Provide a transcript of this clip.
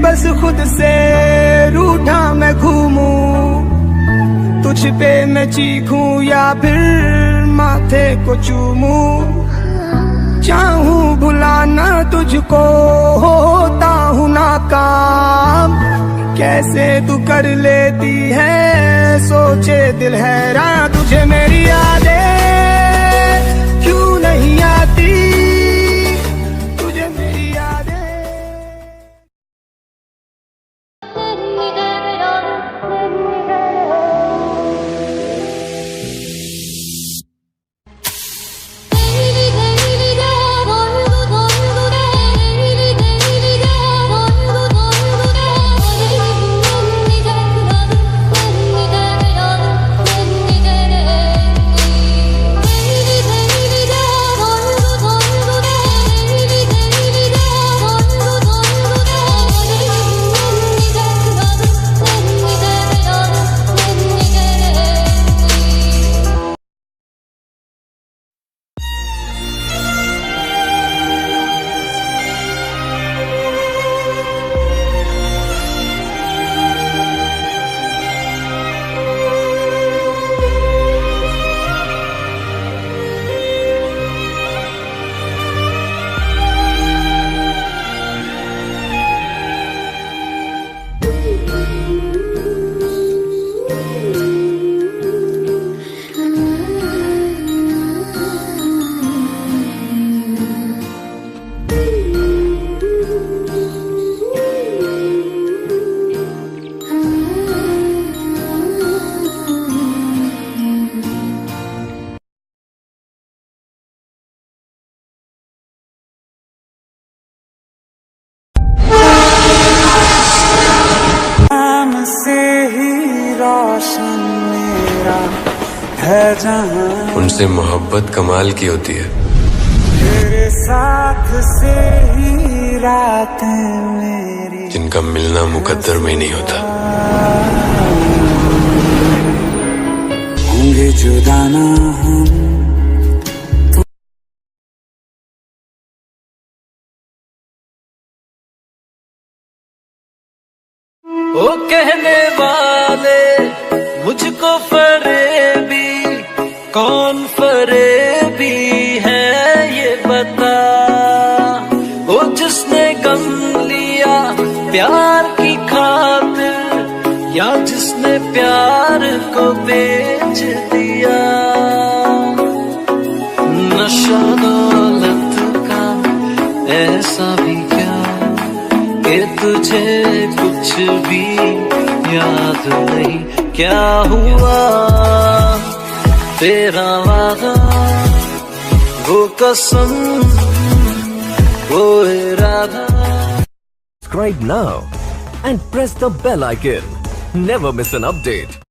बस खुद से रूठा मैं घूमूं, तुझ पे मैं चीखूं या फिर माथे को चूमूं। चाहूं भुलाना तुझको, होता हूं नाकाम। कैसे तू कर लेती है, सोचे दिल हैरान। तुझे मेरी यादें क्यों नहीं आती, तुझे मेरी यादें। उनसे मोहब्बत कमाल की होती है। तेरे साथ से ही रात मेरी, जिनका मिलना मुकद्दर में नहीं होता। होंगे जुदा ना हम। ओ कहने वाले मुझको फरेबी, कौन फरेबी है ये बता। ओ जिसने गम लिया प्यार की खातिर, या जिसने प्यार को बेच दिया। नशा दौलत का ऐसा भी क्या कि तुझे कुछ भी याद नहीं। क्या हुआ तेरा वादा, वो कसम, वो इरादा। Subscribe now and press the bell icon. Never miss an update.